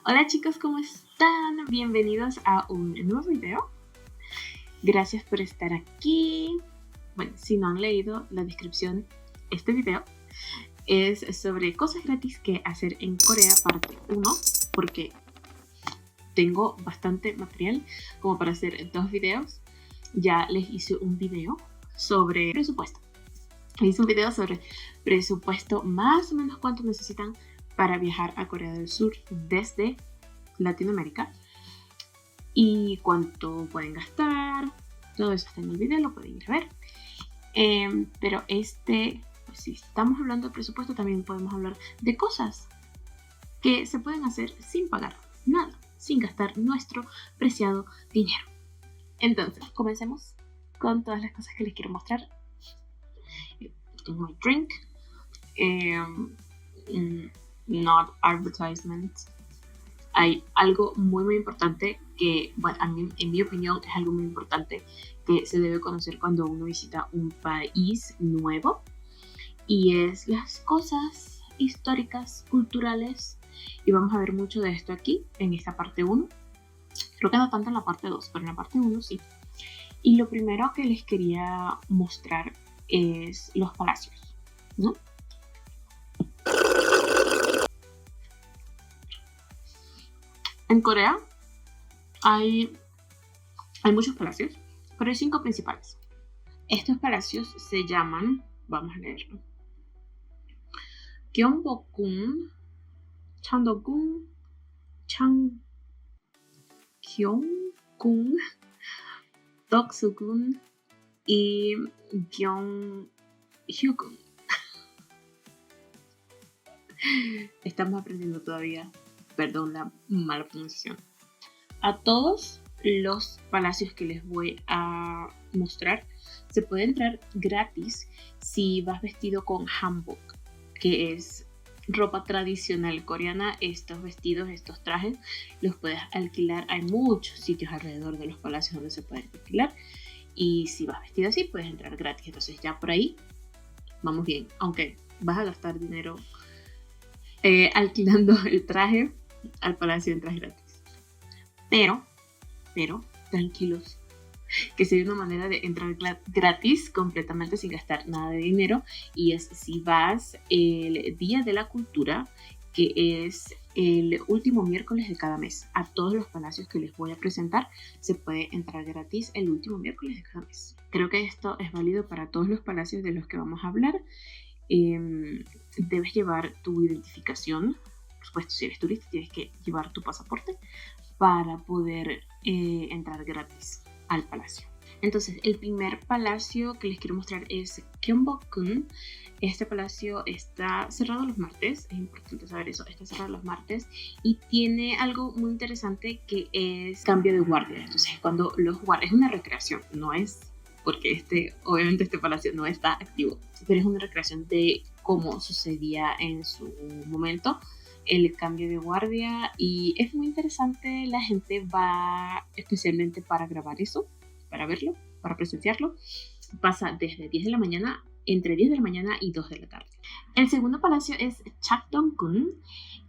Hola chicos, ¿cómo están? Bienvenidos a un nuevo video. Gracias por estar aquí. Bueno, si no han leído la descripción, este video es sobre cosas gratis que hacer en Corea parte 1, porque tengo bastante material como para hacer 2 videos. Ya les hice un video sobre presupuesto. Hice un video sobre presupuesto, más o menos cuánto necesitan para viajar a Corea del Sur desde Latinoamérica y cuánto pueden gastar. Todo eso está en el video, lo pueden ir a ver. Pero pues si estamos hablando de presupuesto, también podemos hablar de cosas que se pueden hacer sin pagar nada, sin gastar nuestro preciado dinero. Entonces, comencemos con todas las cosas que les quiero mostrar. Tengo mi drink. Not advertisement. Hay algo muy importante que, bueno, a mí, en mi opinión, es algo muy importante que se debe conocer cuando uno visita un país nuevo, y es las cosas históricas, culturales, y vamos a ver mucho de esto aquí, en esta parte 1. Creo que no tanto en la parte 2, pero en la parte 1 sí. Y lo primero que les quería mostrar es los palacios, ¿no? En Corea hay muchos palacios, pero hay 5 principales. Estos palacios se llaman, vamos a leerlo: Gyeongbokgung, Changdeokgung, Changgyeonggung, Doksugun y Gyeonghyugung. Estamos aprendiendo todavía, perdón la mala pronunciación. A todos los palacios que les voy a mostrar se puede entrar gratis si vas vestido con hanbok, que es ropa tradicional coreana. Estos vestidos, estos trajes, los puedes alquilar. Hay muchos sitios alrededor de los palacios donde se pueden alquilar, y si vas vestido así puedes entrar gratis. Entonces ya por ahí vamos bien, aunque vas a gastar dinero alquilando el traje. Al palacio entras gratis, pero tranquilos, que si hay una manera de entrar gratis completamente sin gastar nada de dinero, y es si vas el Día de la Cultura, que es el último miércoles de cada mes. A todos los palacios que les voy a presentar se puede entrar gratis el último miércoles de cada mes. Creo que esto es válido para todos los palacios de los que vamos a hablar. Debes llevar tu identificación. Por supuesto, si eres turista tienes que llevar tu pasaporte para poder entrar gratis al palacio. Entonces, el primer palacio que les quiero mostrar es Gyeongbokgung. Este palacio está cerrado los martes, es importante saber eso, está cerrado los martes, y tiene algo muy interesante que es cambio de guardia. Entonces, cuando los guardias, es una recreación, no es porque obviamente este palacio no está activo, pero es una recreación de cómo sucedía en su momento el cambio de guardia, y es muy interesante. La gente va especialmente para grabar eso, para verlo, para presenciarlo. Pasa desde 10 de la mañana, entre 10 de la mañana y 2 de la tarde. El segundo palacio es Changdeokgung.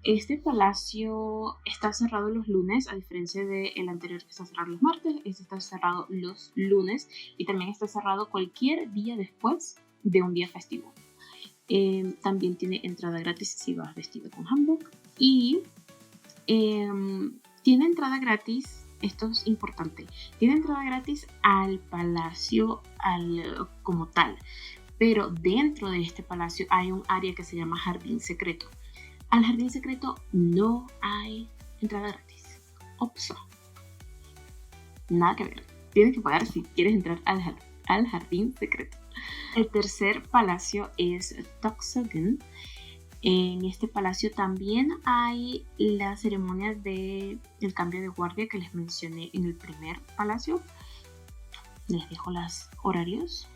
Este palacio está cerrado los lunes, a diferencia del anterior que está cerrado los martes. Este está cerrado los lunes, y también está cerrado cualquier día después de un día festivo. También tiene entrada gratis si vas vestido con hanbok, y tiene entrada gratis, esto es importante, tiene entrada gratis al palacio como tal, pero dentro de este palacio hay un área que se llama jardín secreto. Al jardín secreto no hay entrada gratis. Opsa. Nada que ver. Tienes que pagar si quieres entrar al jardín secreto. El tercer palacio es Doksugun. En este palacio también hay la ceremonia del cambio de guardia que les mencioné en el primer palacio. Les dejo los horarios.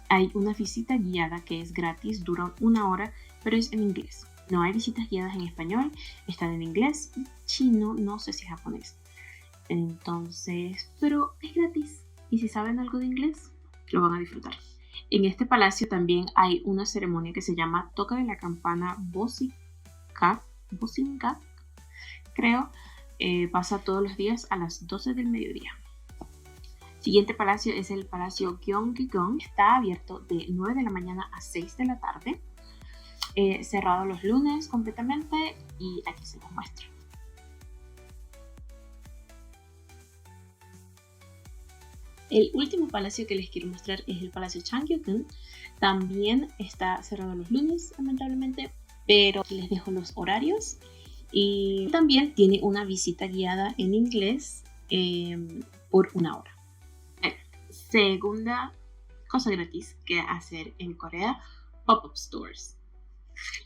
Hay una visita guiada que es gratis, dura 1 hora, pero es en inglés. No hay visitas guiadas en español, están en inglés y chino, no sé si japonés. Entonces, pero es gratis, y si saben algo de inglés, lo van a disfrutar. En este palacio también hay una ceremonia que se llama Toca de la Campana Bosingak, creo. Pasa todos los días a las 12 del mediodía. Siguiente palacio es el Palacio Gyeonggi-gung. Está abierto de 9 de la mañana a 6 de la tarde. Cerrado los lunes completamente, y aquí se los muestro. El último palacio que les quiero mostrar es el Palacio Changgyeong. También está cerrado los lunes, lamentablemente, pero les dejo los horarios. Y también tiene una visita guiada en inglés por 1 hora. Segunda cosa gratis que hacer en Corea: pop-up stores.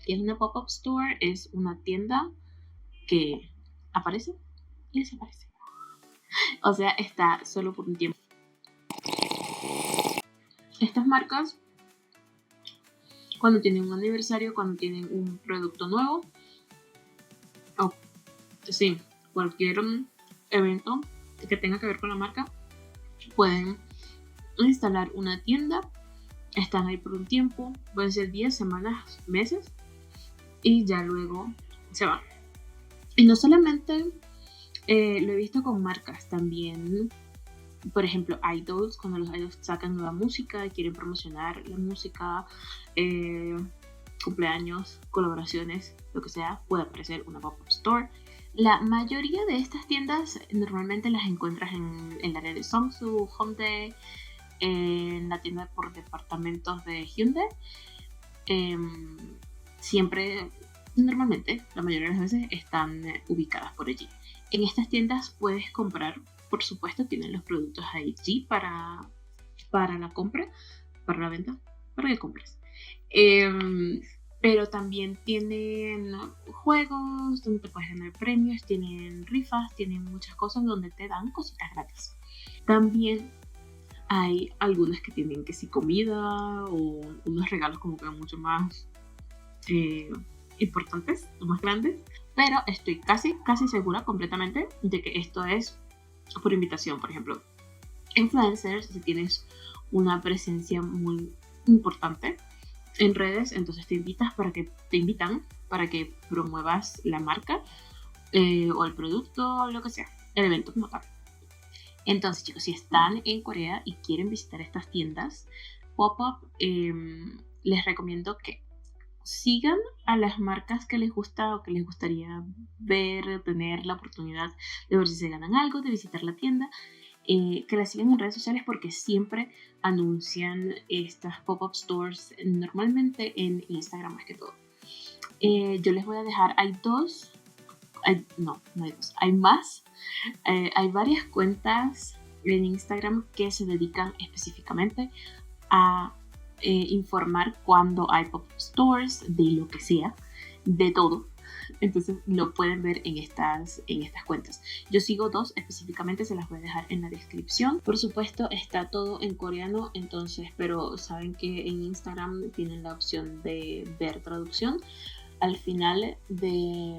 ¿Qué es una pop-up store? Es una tienda que aparece y desaparece. O sea, está solo por un tiempo. Estas marcas, cuando tienen un aniversario, cuando tienen un producto nuevo, o sí, cualquier evento que tenga que ver con la marca, pueden instalar una tienda. Están ahí por un tiempo, pueden ser 10 semanas, meses, y ya luego se van. Y no solamente lo he visto con marcas, también, por ejemplo, idols. Cuando los idols sacan nueva música y quieren promocionar la música, cumpleaños, colaboraciones, lo que sea, puede aparecer una pop-up store. La mayoría de estas tiendas normalmente las encuentras en el área de Seongsu, Hongdae, en la tienda por departamentos de Hyundai. Siempre, normalmente, la mayoría de las veces están ubicadas por allí. En estas tiendas puedes comprar, por supuesto, tienen los productos allí para la compra, para la venta, para que compres. Pero también tienen juegos donde te puedes ganar premios, tienen rifas, tienen muchas cosas donde te dan cositas gratis. También hay algunas que tienen que sí comida o unos regalos como que mucho más importantes o más grandes, pero estoy casi segura completamente de que esto es por invitación. Por ejemplo, influencers, si tienes una presencia muy importante en redes, entonces te invitan para que promuevas la marca o el producto o lo que sea, el evento como tal. Entonces, chicos, si están en Corea y quieren visitar estas tiendas pop-up, les recomiendo que sigan a las marcas que les gusta o que les gustaría ver, tener la oportunidad de ver si se ganan algo, de visitar la tienda. Que las sigan en redes sociales, porque siempre anuncian estas pop-up stores, normalmente en Instagram más que todo. Yo les voy a dejar, hay más. Hay varias cuentas en Instagram que se dedican específicamente a informar cuando hay pop-up stores, de lo que sea, de todo. Entonces lo pueden ver en estas cuentas. Yo sigo 2 específicamente, se las voy a dejar en la descripción. Por supuesto está todo en coreano, entonces, pero saben que en Instagram tienen la opción de ver traducción al final de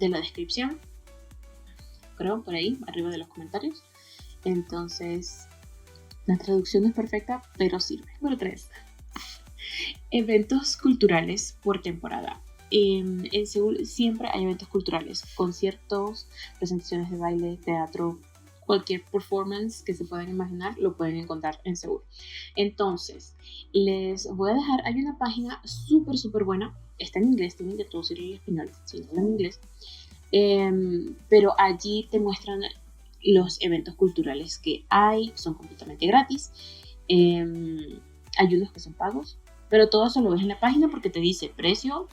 la descripción, creo, por ahí arriba de los comentarios. Entonces la traducción no es perfecta, pero sirve. Número 3. Eventos culturales por temporada. En Seúl siempre hay eventos culturales, conciertos, presentaciones de baile, teatro, cualquier performance que se puedan imaginar lo pueden encontrar en Seúl. Entonces, les voy a dejar, hay una página súper buena, está en inglés, tienen que traducirlo en español, si no hablan inglés, pero allí te muestran los eventos culturales que hay, son completamente gratis. Hay unos que son pagos, pero todo eso lo ves en la página porque te dice precio,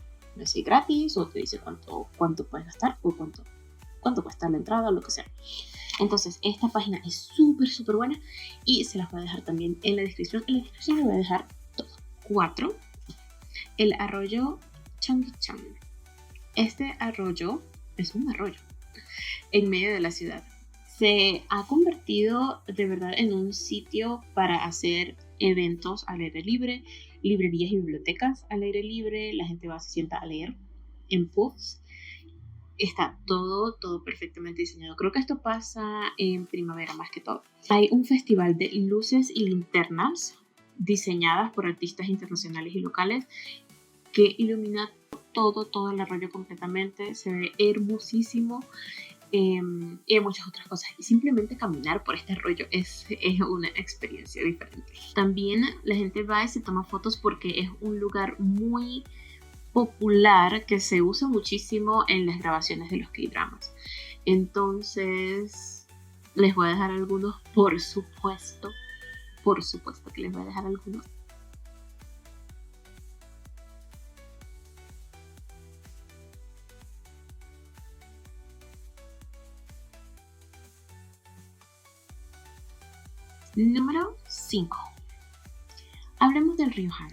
si gratis, o te dice cuánto puedes gastar o cuánto cuesta la entrada o lo que sea. Entonces esta página es súper buena y se las voy a dejar también en la descripción. En la descripción les voy a dejar 4. El arroyo Cheonggyecheon. Este arroyo es un arroyo en medio de la ciudad. Se ha convertido de verdad en un sitio para hacer eventos al aire libre, librerías y bibliotecas al aire libre. La gente va, se sienta a leer en pubs. Está todo perfectamente diseñado. Creo que esto pasa en primavera más que todo. Hay un festival de luces y linternas diseñadas por artistas internacionales y locales que ilumina todo el arroyo completamente, se ve hermosísimo. Y hay muchas otras cosas. Y simplemente caminar por este arroyo es una experiencia diferente. También la gente va y se toma fotos porque es un lugar muy popular que se usa muchísimo en las grabaciones de los K-dramas. Entonces, les voy a dejar algunos, por supuesto que les voy a dejar algunos. Número 5. Hablemos del río Han.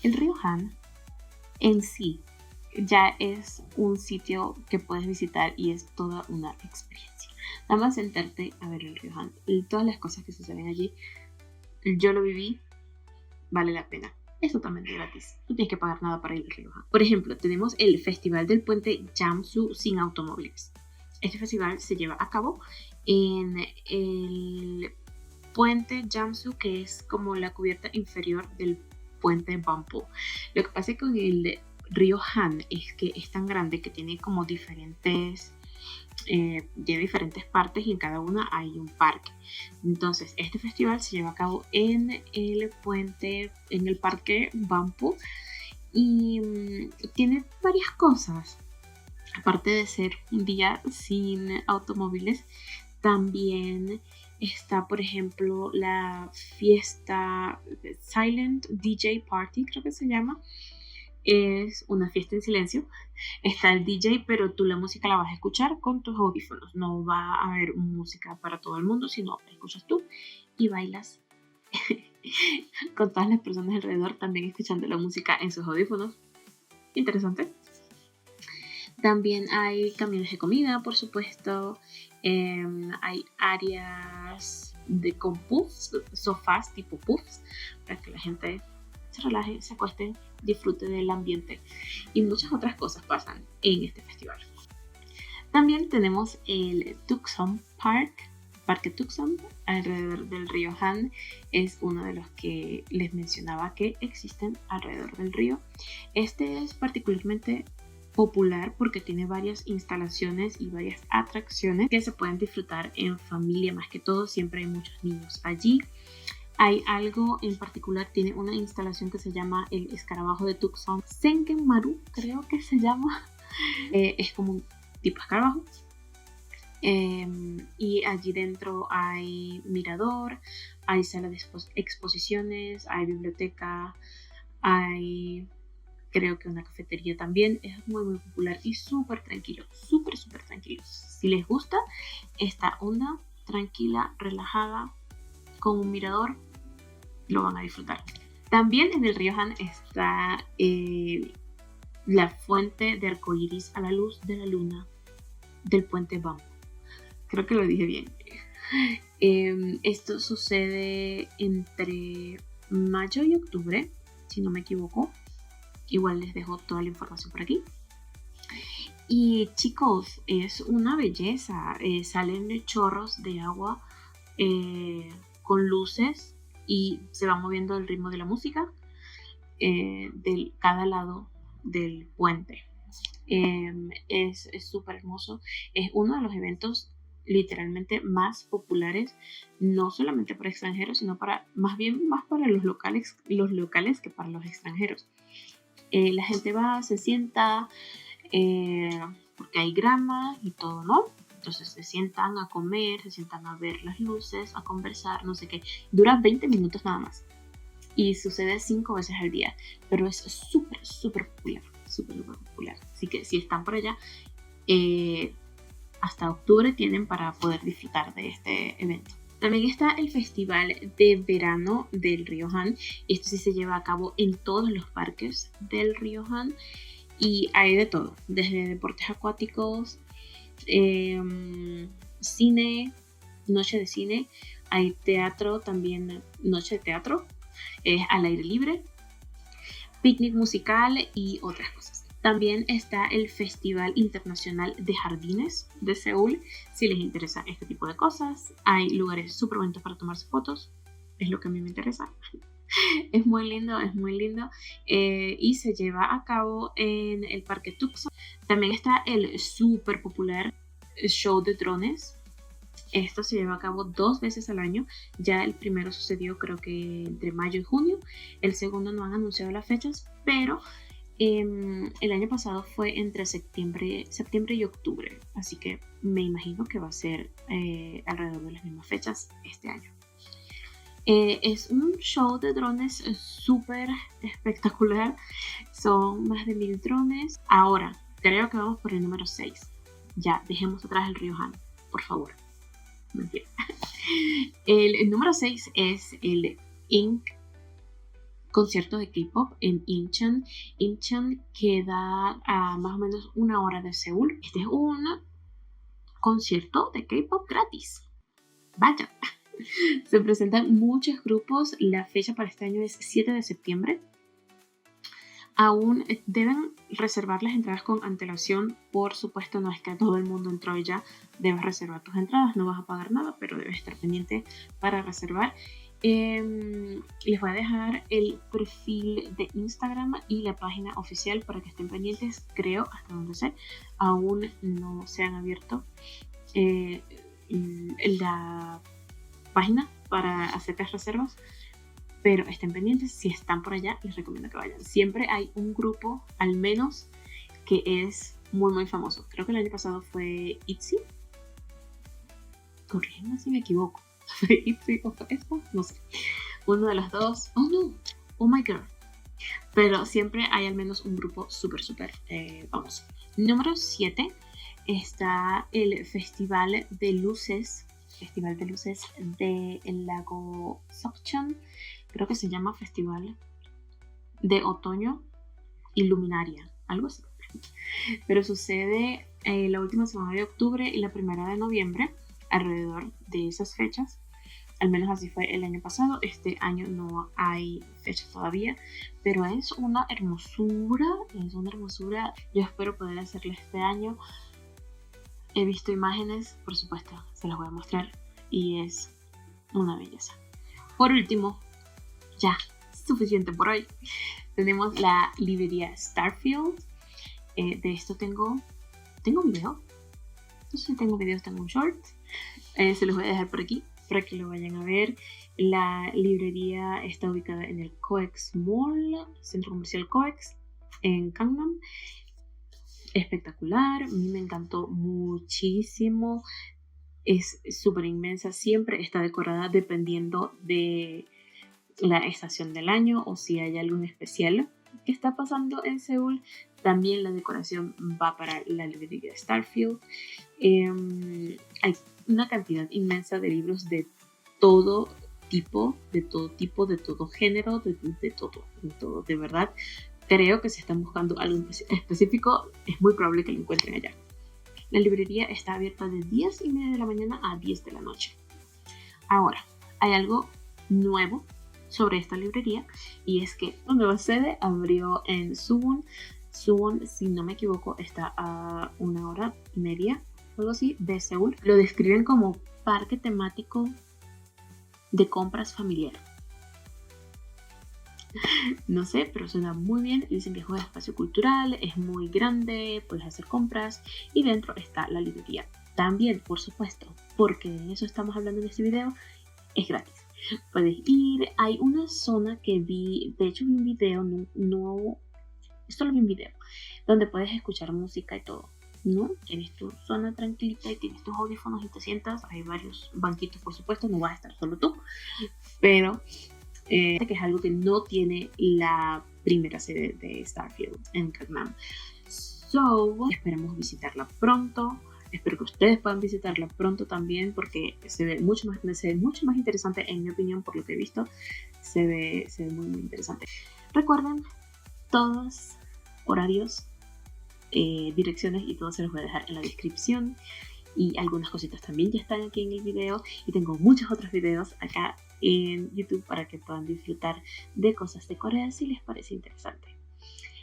El río Han en sí ya es un sitio que puedes visitar y es toda una experiencia. Nada más sentarte a ver el río Han y todas las cosas que suceden allí. Yo lo viví, vale la pena. Es totalmente gratis. No tienes que pagar nada para ir al río Han. Por ejemplo, tenemos el Festival del Puente Jamsu sin automóviles. Este festival se lleva a cabo en el puente Jamsu, que es como la cubierta inferior del puente Bampo. Lo que pasa con el río Han es que es tan grande que tiene como diferentes partes y en cada una hay un parque. Entonces este festival se lleva a cabo en el puente, en el parque Bampo, y tiene varias cosas. Aparte de ser un día sin automóviles, también está, por ejemplo, la fiesta Silent DJ Party, creo que se llama. Es una fiesta en silencio. Está el DJ, pero tú la música la vas a escuchar con tus audífonos. No va a haber música para todo el mundo, sino la escuchas tú y bailas con todas las personas alrededor también escuchando la música en sus audífonos. Interesante. También hay camiones de comida, por supuesto. Hay áreas con puffs, sofás tipo puffs, para que la gente se relaje, se acueste, disfrute del ambiente. Y muchas otras cosas pasan en este festival. También tenemos el Tucson Parque Tucson, alrededor del río Han. Es uno de los que les mencionaba que existen alrededor del río. Este es particularmente popular porque tiene varias instalaciones y varias atracciones que se pueden disfrutar en familia. Más que todo, siempre hay muchos niños allí. Hay algo en particular, tiene una instalación que se llama el escarabajo de Tucson, Sengenmaru, creo que se llama. Es como un tipo escarabajo. Y allí dentro hay mirador, hay sala de exposiciones, hay biblioteca, hay, creo que una cafetería también. Es muy popular y súper tranquilo, súper tranquilo. Si les gusta esta onda tranquila, relajada, con un mirador, lo van a disfrutar. También en el río Han está la fuente de arcoíris a la luz de la luna del puente Bampo. Creo que lo dije bien. Esto sucede entre mayo y octubre, si no me equivoco. Igual les dejo toda la información por aquí. Y chicos, es una belleza. Salen chorros de agua con luces y se va moviendo el ritmo de la música de cada lado del puente. Es súper hermoso. Es uno de los eventos literalmente más populares, no solamente para extranjeros, sino más para los locales que para los extranjeros. La gente va, se sienta, porque hay grama y todo, ¿no? Entonces se sientan a comer, se sientan a ver las luces, a conversar, no sé qué. Dura 20 minutos nada más. Y sucede 5 veces al día. Pero es súper popular. Súper popular. Así que si están por allá, hasta octubre tienen para poder disfrutar de este evento. También está el Festival de Verano del río Han. Esto sí se lleva a cabo en todos los parques del río Han. Y hay de todo. Desde deportes acuáticos, cine, noche de cine, hay teatro también, noche de teatro, al aire libre, picnic musical y otras cosas. También está el Festival Internacional de Jardines de Seúl, si les interesa este tipo de cosas. Hay lugares súper bonitos para tomarse fotos, es lo que a mí me interesa. Es muy lindo, es muy lindo. Y se lleva a cabo en el Parque Tucson. También está el súper popular show de drones. Esto se lleva a cabo 2 veces al año. Ya el primero sucedió creo que entre mayo y junio. El segundo no han anunciado las fechas, pero el año pasado fue entre septiembre y octubre. Así que me imagino que va a ser alrededor de las mismas fechas este año. Es un show de drones súper espectacular. Son más de 1000 drones. Ahora, creo que vamos por el número 6. Ya, dejemos atrás el Río Han, por favor. Mentira. El número 6 es el concierto de K-pop en Incheon. Incheon queda a más o menos 1 hora de Seúl. Este es un concierto de K-pop gratis. Vaya. Se presentan muchos grupos. La fecha para este año es 7 de septiembre. Aún deben reservar las entradas con antelación. Por supuesto, no es que todo el mundo entró y ya. Debes reservar tus entradas, no vas a pagar nada, pero debes estar pendiente para reservar. Les voy a dejar el perfil de Instagram y la página oficial para que estén pendientes. Creo, hasta donde sé, aún no se han abierto la página para hacer las reservas, pero estén pendientes. Si están por allá, les recomiendo que vayan. Siempre hay un grupo, al menos, que es muy muy famoso. Creo que el año pasado fue ITZY. Corrígeme si me equivoco. ¿Fue ITZY o fue esto? No sé. Uno de los dos. Oh no, Oh My Girl. Pero siempre hay al menos un grupo súper famoso. Número 7 está el Festival de Luces del lago Sokchon. Creo que se llama Festival de Otoño Iluminaria, algo así. Pero sucede la última semana de octubre y la primera de noviembre, alrededor de esas fechas. Al menos así fue el año pasado. Este año no hay fecha todavía, pero es una hermosura. Yo espero poder hacerlo este año. He visto imágenes, por supuesto, se las voy a mostrar y es una belleza. Por último, ya, suficiente por hoy, tenemos la librería Starfield. De esto tengo video. No sé si tengo videos, tengo un short. Se los voy a dejar por aquí para que lo vayan a ver. La librería está ubicada en el COEX Mall, Centro Comercial COEX, en Gangnam. Espectacular, a mí me encantó muchísimo. Es súper inmensa, siempre está decorada dependiendo de la estación del año o si hay algún especial que está pasando en Seúl. También la decoración va para la librería Starfield. Hay una cantidad inmensa de libros de todo tipo, de todo género, de todo, de verdad. Creo que si están buscando algo específico, es muy probable que lo encuentren allá. La librería está abierta de 10:30 de la mañana a 10 de la noche. Ahora, hay algo nuevo sobre esta librería y es que una nueva sede abrió en Suwon. Suwon, si no me equivoco, está a 1:30, algo así, de Seúl. Lo describen como parque temático de compras familiar. No sé, pero suena muy bien. Dicen que es un espacio cultural, es muy grande, puedes hacer compras y dentro está la librería. También, por supuesto, porque de eso estamos hablando en este video, es gratis. Puedes ir, hay una zona que vi, de hecho vi un video, solo vi un video, donde puedes escuchar música y todo, ¿no? Tienes tu zona tranquilita y tienes tus audífonos y te sientas, hay varios banquitos, por supuesto, no vas a estar solo tú, pero que es algo que no tiene la primera sede de Starfield en Gangnam. Esperemos visitarla pronto. Espero que ustedes puedan visitarla pronto también porque se ve mucho más interesante, en mi opinión, por lo que he visto. Se ve muy, muy interesante. Recuerden, todos horarios, direcciones y todo se los voy a dejar en la descripción. Y algunas cositas también ya están aquí en el video. Y tengo muchos otros videos acá en YouTube para que puedan disfrutar de cosas de Corea si les parece interesante.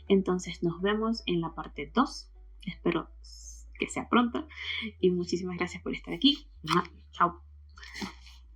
Entonces nos vemos en la parte 2. Espero que sea pronto. Y muchísimas gracias por estar aquí. Chao.